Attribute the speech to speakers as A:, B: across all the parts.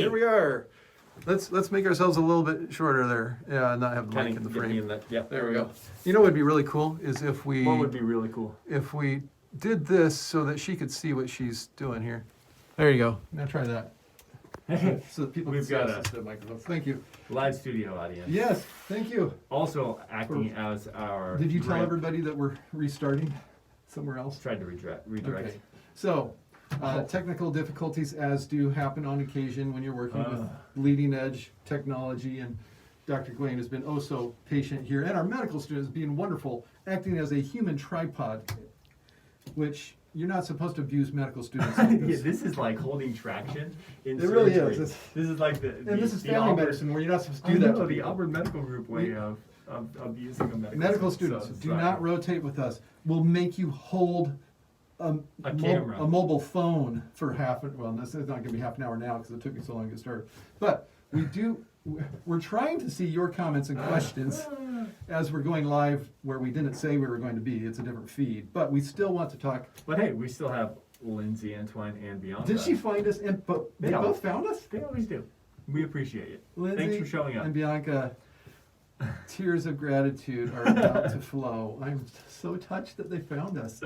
A: Here we are. Let's make ourselves a little bit shorter there. Yeah, and not have the mic
B: Kind
A: in the
B: of get me
A: frame.
B: in that. Yeah,
A: There we go. You know what would be really cool is if we
B: What would be really cool?
A: if we did this so that she could see what she's doing here. There you go. Now try that. So that people
B: We've
A: can see
B: got
A: us
B: a
A: instead of microphones. Thank you.
B: live studio audience.
A: Yes, thank you.
B: Also acting as our.
A: Did you tell
B: ramp.
A: everybody that we're restarting somewhere else?
B: Tried to redirect.
A: Okay. So, technical difficulties as do happen on occasion when you're working with leading edge technology, and Dr. Gwain has been oh so patient here, and our medical students being wonderful, acting as a human tripod, which you're not supposed to abuse medical students like
B: Yeah,
A: this.
B: this is like holding traction in
A: It really
B: surgery.
A: is.
B: This is like
A: And this is
B: the
A: family
B: Auburn,
A: medicine where you're not supposed to do that. to
B: the
A: people.
B: Auburn Medical Group way
A: We-
B: of using a
A: Medical students, do not rotate with us. We'll make you hold a
B: camera.
A: a mobile phone for this is not going to be half an hour now because it took me so long to get started. But we're trying to see your comments and questions as we're going live where we didn't say we were going to be. It's a different feed. But we still want to talk.
B: But hey, we still have Lindsay, Antoine, and Bianca.
A: Did she find us? But they
B: Yeah.
A: both found us?
B: They always do. We appreciate it.
A: Lindsay
B: Thanks for showing up.
A: and Bianca, tears of gratitude are about to flow. I'm so touched that they found us.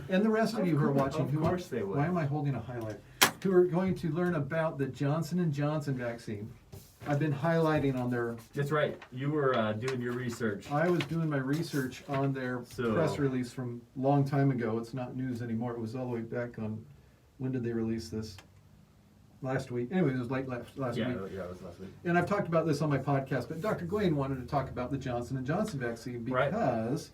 A: And the rest of you who are watching,
B: Of course they would.
A: why am I holding a highlight? Who are going to learn about the Johnson & Johnson vaccine. I've been highlighting on their,
B: That's right. You were doing your research.
A: I was doing my research on their
B: So-
A: press release from a long time ago. It's not news anymore. It was all the way back on, when did they release this? Last week. Anyway, it was late last
B: Yeah,
A: week.
B: yeah, it was last week.
A: And I've talked about this on my podcast, but Dr. Gwain wanted to talk about the Johnson & Johnson vaccine
B: Right.
A: because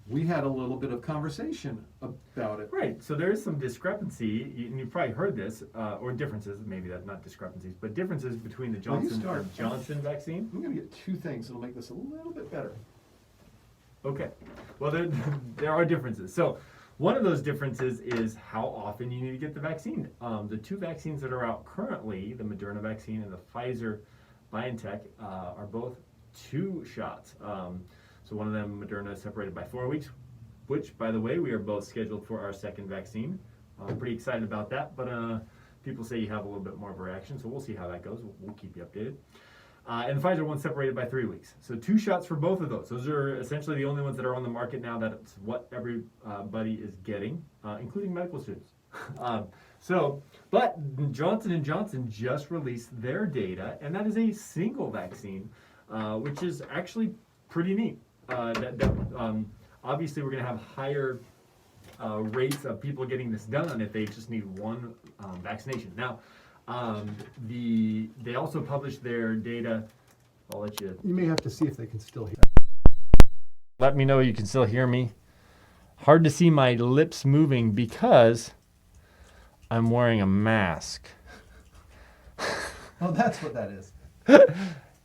A: we had a little bit of conversation about it.
B: Right. So there is some discrepancy, and you've probably heard this, or differences, maybe that's not discrepancies, but differences between the
A: Well, you
B: Johnson
A: start.
B: and Johnson vaccine.
A: I'm going to get two things that'll make this a little bit better.
B: Okay. Well, there are differences. So one of those differences is how often you need to get the vaccine. The two vaccines that are out currently, the Moderna vaccine and the Pfizer BioNTech, are both 2 shots. So one of them, Moderna, is separated by 4 weeks, which, by the way, we are both scheduled for our second vaccine. I'm pretty excited about that, but people say you have a little bit more of a reaction, so we'll see how that goes. We'll keep you updated. And the Pfizer one's separated by 3 weeks. So 2 shots for both of those. Those are essentially the only ones that are on the market now. That's what everybody is getting, including medical students. But Johnson & Johnson just released their data, and that is a single vaccine, which is actually pretty neat. Obviously, we're going to have higher rates of people getting this done if they just need one vaccination. Now, they also published their data. I'll let you.
A: You may have to see if they can still hear.
B: Let me know you can still hear me. Hard to see my lips moving because I'm wearing a mask.
A: Oh, that's what that is.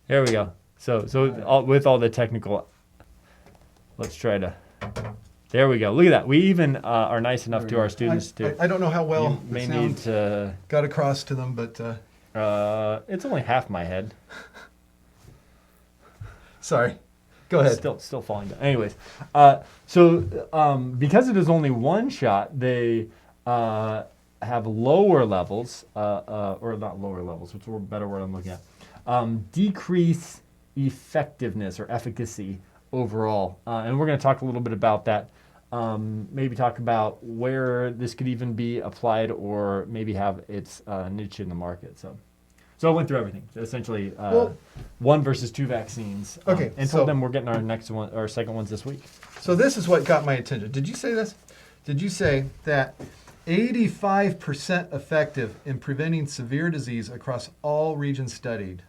B: There we go. With all the technical, let's try to. There we go. Look at that. We even are nice enough to our students
A: I don't know how well
B: You may
A: the
B: need
A: sound
B: to.
A: got across to them, but
B: It's only half my head.
A: sorry. Go ahead.
B: Still falling down. Anyways, because it is only one shot, they have lower levels, or not lower levels, which is a better word I'm looking at. Decrease effectiveness or efficacy overall, and we're going to talk a little bit about that. Maybe talk about where this could even be applied, or maybe have its niche in the market. So I went through everything. Essentially, 1 versus 2 vaccines.
A: Okay,
B: And told them we're getting our second ones this week.
A: So this is what got my attention. Did you say this? Did you say that 85% effective in preventing severe disease across all regions studied?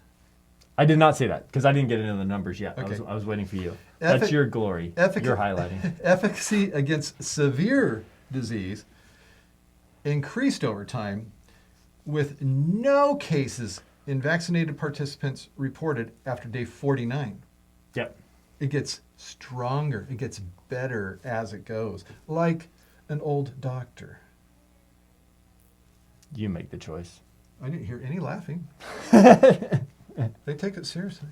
B: I did not say that because I didn't get into the numbers yet.
A: Okay.
B: I was waiting for you. That's your glory. You're highlighting.
A: Efficacy against severe disease increased over time, with no cases in vaccinated participants reported after day 49.
B: Yep.
A: It gets stronger. It gets better as it goes, like an old doctor.
B: You make the choice.
A: I didn't hear any laughing. They take it seriously.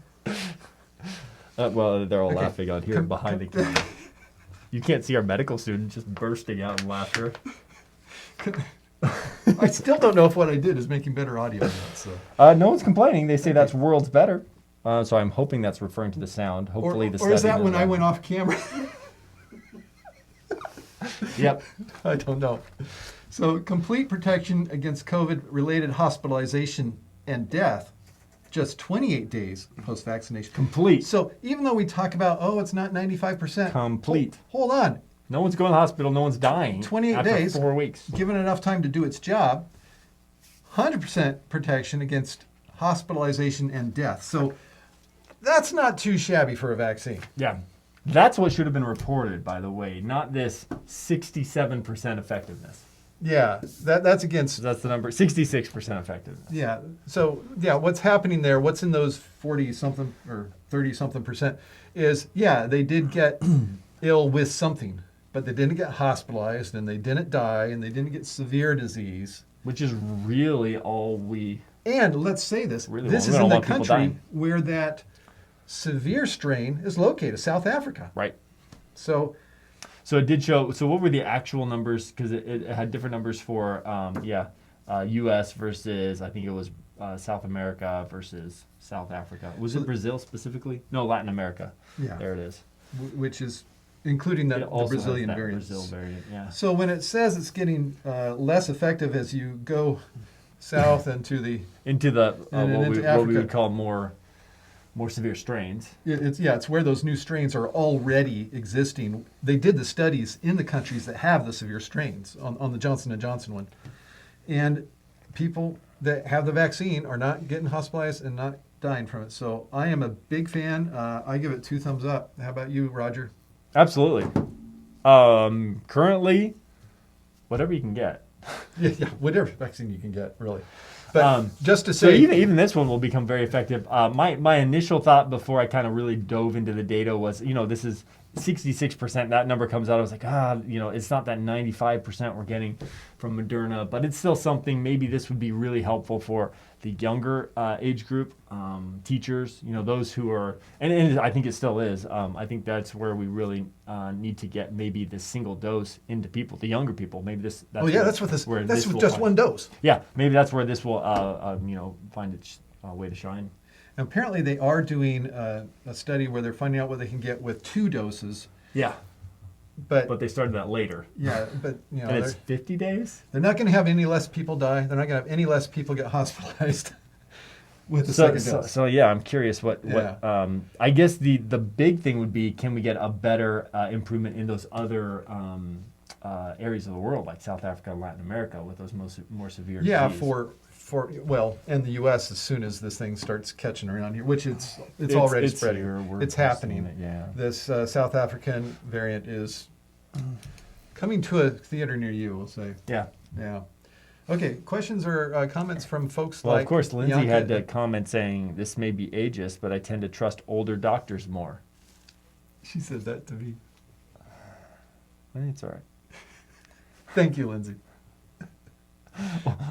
B: Well, they're all
A: Okay.
B: laughing out here behind the camera. You can't see our medical student just bursting out in laughter.
A: I still don't know if what I did is making better audio or not, so.
B: No one's complaining. They say that's worlds better. So I'm hoping that's referring to the sound. Hopefully the
A: Or is
B: study
A: that when
B: doesn't-
A: I went off camera?
B: Yep.
A: I don't know. So complete protection against COVID-related hospitalization and death, just 28 days post-vaccination.
B: Complete.
A: So even though we talk about, oh, it's not 95%.
B: Complete.
A: Hold on.
B: No one's going to the hospital. No one's dying.
A: 28
B: after
A: days.
B: 4 weeks.
A: Given enough time to do its job, 100% protection against hospitalization and death. So that's not too shabby for a vaccine.
B: Yeah. That's what should have been reported, by the way, not this 67% effectiveness.
A: Yeah, that's against.
B: That's the number, 66% effectiveness.
A: Yeah. So yeah, what's happening there? What's in those 40-something or 30-something percent is they did get ill with something, but they didn't get hospitalized, and they didn't die, and they didn't get severe disease.
B: Which is really all we.
A: And let's say this:
B: Really
A: this
B: we
A: is
B: don't
A: in the
B: want people
A: country
B: dying.
A: where that severe strain is located, South Africa.
B: Right.
A: So.
B: So it did show. So what were the actual numbers? Because it had different numbers for U.S. versus I think it was South America versus South Africa. Was it Brazil specifically? No, Latin America.
A: Yeah.
B: There it is.
A: Which is including
B: It
A: the
B: also has
A: Brazilian
B: that
A: variant.
B: Brazil variant. Yeah.
A: So when it says it's getting less effective as you go south into the
B: Into the
A: And
B: what
A: into
B: we
A: Africa.
B: would call more severe strains.
A: it's where those new strains are already existing. They did the studies in the countries that have the severe strains on the Johnson & Johnson one. And people that have the vaccine are not getting hospitalized and not dying from it. So I am a big fan. I give it 2 thumbs up. How about you, Roger?
B: Absolutely. Currently, whatever you can get.
A: Yeah, whatever vaccine you can get, really. But just to
B: So
A: say,
B: even this one will become very effective. My initial thought before I kind of really dove into the data was, this is 66%. That number comes out. I was like, it's not that 95% we're getting from Moderna, but it's still something. Maybe this would be really helpful for the younger age group, teachers, those who are, and I think it still is. I think that's where we really need to get maybe this single dose into people, the younger people. Maybe this.
A: that's with just one dose.
B: Yeah, maybe that's where this will, find its way to shine.
A: And apparently, they are doing a study where they're finding out what they can get with 2 doses.
B: Yeah,
A: But
B: but they started that later.
A: yeah, but
B: And it's 50 days?
A: they're not going to have any less people die. They're not going to have any less people get hospitalized with the second dose.
B: So yeah, I'm curious what
A: Yeah.
B: I guess the big thing would be, can we get a better improvement in those other areas of the world, like South Africa and Latin America, with those more severe
A: Yeah,
B: disease?
A: in the U.S. as soon as this thing starts catching around here, which it's already spreading.
B: here, we're
A: It's
B: seeing
A: happening.
B: it, yeah.
A: This South African variant is coming to a theater near you, we'll say.
B: Yeah.
A: Yeah. Okay, questions or comments from folks
B: Well,
A: like
B: of course, Lindsay
A: Bianca?
B: had to comment saying, this may be ageist, but I tend to trust older doctors more.
A: She said that to me.
B: I think it's all right.
A: Thank you, Lindsay.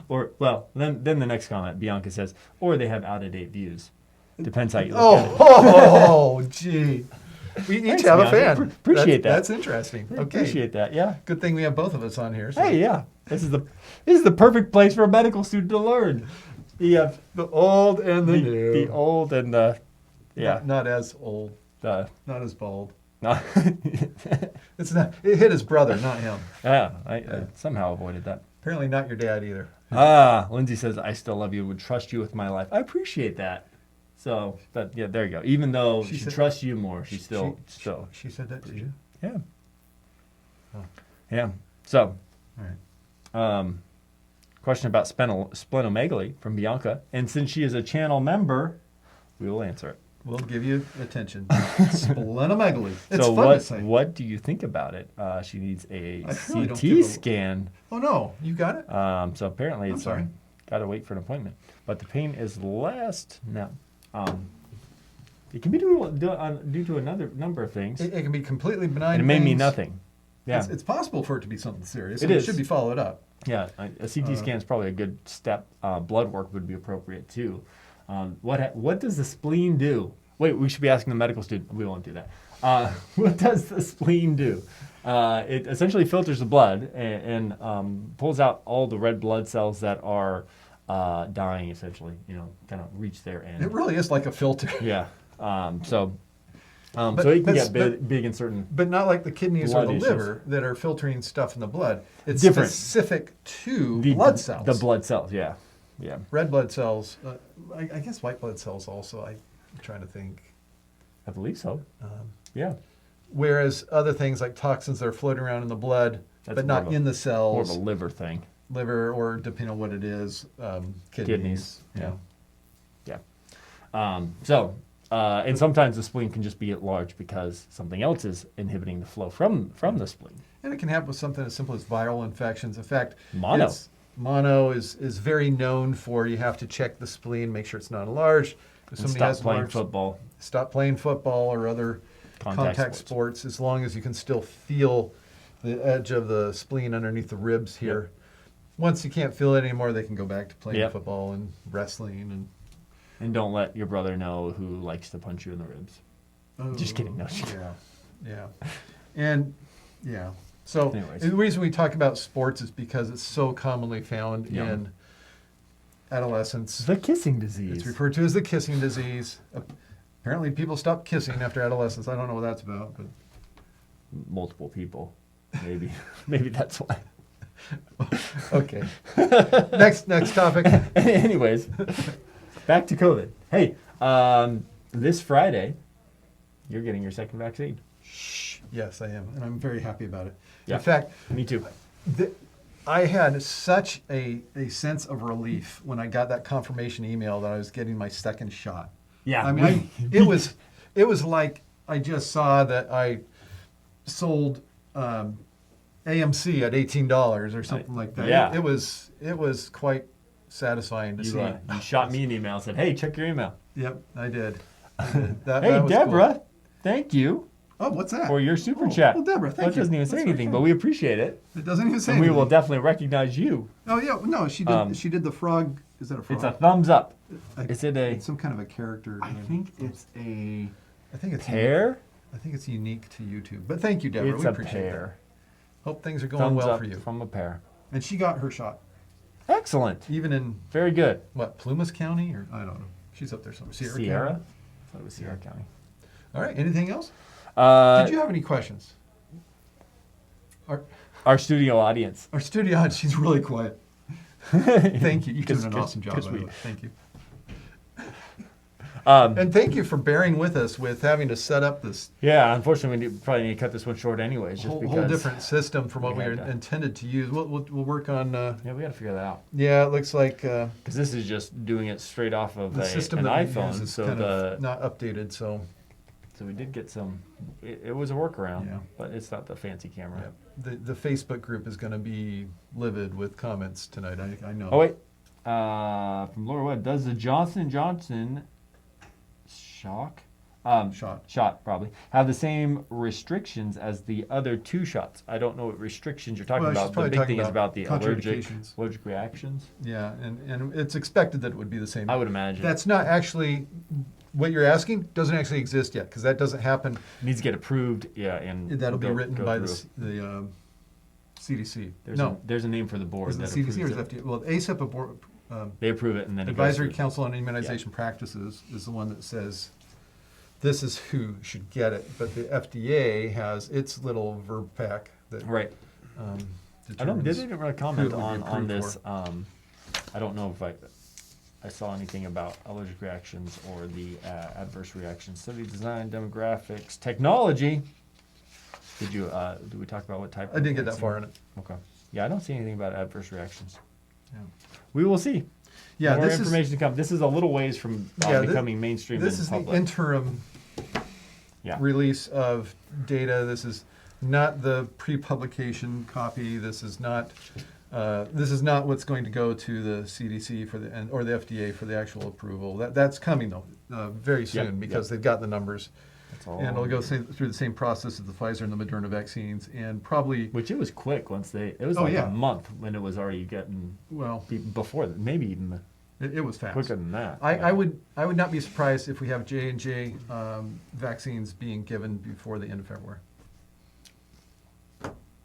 B: Or, well, then the next comment, Bianca says, or they have out-of-date views. Depends how you look at it.
A: Oh, gee. We each
B: Thanks,
A: have a
B: Bianca.
A: fan.
B: Appreciate that.
A: That's interesting.
B: I
A: Okay.
B: appreciate that, yeah.
A: Good thing we have both of us on here. So.
B: Hey, yeah. This is the perfect place for a medical student to learn. The
A: old and the new.
B: the old and the
A: Not as old.
B: the
A: Not as bald.
B: no.
A: It's not. It hit his brother, not him.
B: Yeah, I somehow avoided that.
A: Apparently, not your dad either.
B: Lindsay says, I still love you and would trust you with my life. I appreciate that. So, there you go. Even though she
A: said-
B: trusts you more, she still.
A: She said that to you.
B: Yeah.
A: Oh.
B: Yeah. So,
A: All right.
B: question about splenomegaly from Bianca. And since she is a channel member, we will answer it.
A: We'll give you attention. Splenomegaly. It's
B: So
A: fun to say.
B: what do you think about it? She needs a
A: I really don't give
B: CT
A: a-
B: scan.
A: Oh no, you got it.
B: So apparently
A: I'm
B: it's
A: sorry.
B: got to wait for an appointment. But the pain is less now. It can be due to another number of things.
A: It can be completely benign.
B: And it may mean
A: things.
B: nothing. Yeah.
A: It's possible for it to be something serious.
B: It
A: and
B: is.
A: It should be followed up.
B: Yeah, a CT scan is probably a good step. Blood work would be appropriate too. What does the spleen do? Wait, we should be asking the medical student. We won't do that. What does the spleen do? It essentially filters the blood and pulls out all the red blood cells that are dying, essentially, kind of reach their end.
A: It really is like a filter.
B: Yeah. So it can get big in certain.
A: But not like the kidneys or
B: blood
A: the
B: issues.
A: liver that are filtering stuff in the blood. It's
B: Different.
A: specific to blood cells.
B: The blood cells, yeah. Yeah.
A: Red blood cells. I guess white blood cells also. I'm trying to think.
B: I believe so. Yeah.
A: Whereas other things like toxins that are floating around in the blood,
B: That's
A: but
B: more
A: not
B: of a-
A: in the
B: More
A: cells.
B: of a liver thing.
A: Liver, or depending on what it is, kidneys.
B: Yeah. And sometimes the spleen can just be at large because something else is inhibiting the flow from the spleen.
A: And it can happen with something as simple as viral infections. In fact,
B: Mono.
A: Mono is very known for, you have to check the spleen, make sure it's not enlarged. If
B: And
A: somebody
B: stop
A: has
B: playing
A: enlarged-
B: football.
A: Stop playing football or other contact sports, as long as you can still feel the edge of the spleen underneath the ribs here. Once you can't feel it anymore, they can go back to playing
B: Yep.
A: football and wrestling.
B: And don't let your brother know who likes to punch you in the ribs.
A: And
B: Just kidding, no.
A: yeah. And yeah. So
B: Anyways.
A: the reason we talk about sports is because it's so commonly found
B: Yeah.
A: in adolescents.
B: The kissing disease.
A: It's referred to as the kissing disease. Apparently, people stop kissing after adolescence. I don't know what that's about, but
B: Multiple people. Maybe. Maybe that's why.
A: okay. Next topic.
B: Anyways, back to COVID. Hey, this Friday, you're getting your second vaccine.
A: Yes, I am, and I'm very happy about it.
B: Yeah.
A: In fact,
B: Me too.
A: I had such a sense of relief when I got that confirmation email that I was getting my second shot.
B: Yeah.
A: I mean, it was like I just saw that I sold AMC at $18 or something like that.
B: Yeah.
A: It was quite satisfying to see.
B: You shot me an email and said, "Hey, check your email."
A: Yep, I did. That
B: Hey,
A: was
B: Deborah,
A: cool.
B: thank you
A: Oh, what's that?
B: for your super chat.
A: Well, Deborah, thank
B: Well, it doesn't
A: you.
B: even say
A: That's very
B: anything,
A: kind.
B: but we appreciate it.
A: It doesn't even say
B: And we
A: anything.
B: will definitely recognize you.
A: Oh yeah, no, she did.
B: Um,
A: She did the frog. Is that a frog?
B: It's a thumbs up.
A: I-
B: Is it a
A: It's some kind of a character.
B: I
A: name.
B: think it's a
A: I think it's
B: pear.
A: I think it's unique to YouTube. But thank you, Deborah.
B: It's
A: We
B: a
A: appreciate
B: pear.
A: that. Hope things are going
B: Thumbs
A: well
B: up
A: for you.
B: from a pear.
A: And she got her shot,
B: Excellent.
A: even in
B: Very good.
A: what, Plumas County, or I don't know. She's up there somewhere.
B: Sierra?
A: County?
B: I thought it was Sierra County.
A: All right. Anything else? Did you have any questions?
B: Our studio audience.
A: Our studio audience, she's really quiet. Thank you. You're doing an awesome job, by the way. Thank you. And thank you for bearing with us with having to set up this
B: Yeah, unfortunately, we probably need to cut this one short anyways, just
A: whole
B: because.
A: different system from what
B: we
A: we
B: had
A: were
B: to-
A: intended to use. We'll work on.
B: Yeah, we got to figure that out.
A: Yeah, it looks like
B: Because this is just doing it straight off of
A: the system
B: an
A: that we use
B: iPhone.
A: is
B: So
A: kind of not updated. So
B: we did get some. It was a workaround,
A: Yeah.
B: but it's not the fancy camera.
A: the Facebook group is going to be livid with comments tonight. I know.
B: Oh wait, from Laura Webb, does the Johnson & Johnson shot probably have the same restrictions as the other two shots? I don't know what restrictions you're talking
A: Well, she's
B: about. The
A: probably
B: big
A: talking
B: thing is
A: about
B: about the allergic
A: contraindications.
B: reactions.
A: Yeah, and it's expected that it would be the same.
B: I would imagine.
A: That's not actually what you're asking. Doesn't actually exist yet because that doesn't happen.
B: Needs to get approved, yeah, and
A: That'll be
B: go-
A: written
B: go
A: by
B: through.
A: the CDC.
B: There's a name for the board
A: Is it
B: that
A: the CDC or
B: approves
A: is it
B: it.
A: FDA? Well, ACIP board,
B: They approve it and then it goes
A: Advisory
B: through.
A: Council on Immunization Practices is the one that says this is who should get it, but the FDA has its little verb pack that
B: Right. They
A: determines
B: didn't really
A: who
B: comment
A: it would be
B: on
A: approved
B: this.
A: for.
B: I don't know if I saw anything about allergic reactions or the adverse reactions. Study design, demographics, technology. Did we talk about what type?
A: I didn't get that far in it.
B: Okay. Yeah, I don't see anything about adverse reactions.
A: Yeah.
B: We will see.
A: Yeah,
B: More
A: this
B: information to come. This is a little ways from becoming mainstream
A: This
B: in
A: is
B: public.
A: the interim
B: Yeah.
A: release of data. This is not the pre-publication copy. This is not what's going to go to the CDC or the FDA for the actual approval. That's coming though very soon because they've got the numbers,
B: That's all.
A: and it'll go through the same process as the Pfizer and the Moderna vaccines, and probably
B: Which it was quick once it was
A: Oh,
B: like
A: yeah.
B: a month when it was already getting
A: well.
B: before maybe even
A: It was fast.
B: quicker than that.
A: I would not be surprised if we have J&J vaccines being given before the end of February.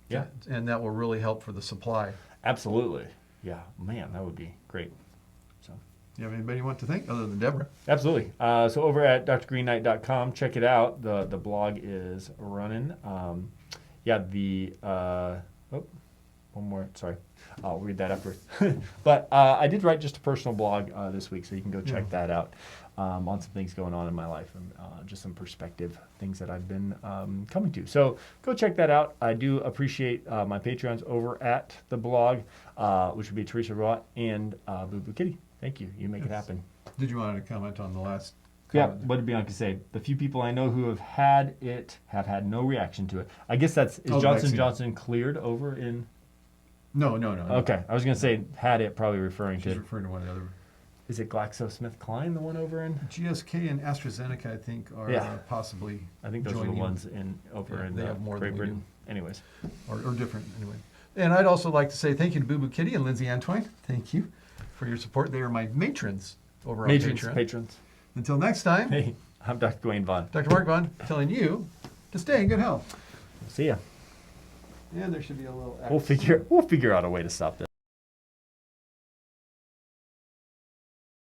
B: Yeah,
A: And that will really help for the supply.
B: absolutely. Yeah, man, that would be great. So.
A: You have anybody you want to thank other than Deborah?
B: Absolutely. So over at drgreenknight.com, check it out. The blog is running. One more. Sorry, I'll read that after. But I did write just a personal blog this week, so you can go check that out on some things going on in my life and just some perspective things that I've been coming to. So go check that out. I do appreciate my Patreons over at the blog, which would be Teresia Rowatt and Boo Boo Kitty. Thank you. You make it happen.
A: Did you want to comment on the last
B: Yeah,
A: comment?
B: what did Bianca say? The few people I know who have had it have had no reaction to it. I guess is
A: the
B: Johnson
A: vaccine.
B: Johnson cleared over in?
A: No.
B: Okay, I was gonna say had it, probably referring
A: She's
B: to.
A: referring to one of the other.
B: Is it GlaxoSmithKline, the one over in?
A: GSK and AstraZeneca, I think, are
B: Yeah.
A: Possibly
B: I think those are the
A: joining.
B: ones over
A: Yeah,
B: in
A: they have more
B: Great
A: than we
B: Britain. Anyways,
A: or different anyway. And I'd also like to say thank you to Boo Boo Kitty and Lindsay Antoine. Thank you for your support. They are my matrons over on Patreon.
B: patrons.
A: Until next time,
B: Hey, I'm Dr. LeeAnn Vaughan.
A: Dr. Mark Vaughan telling you to stay in good health.
B: See ya.
A: And there should be a little.
B: We'll figure out a way to stop this.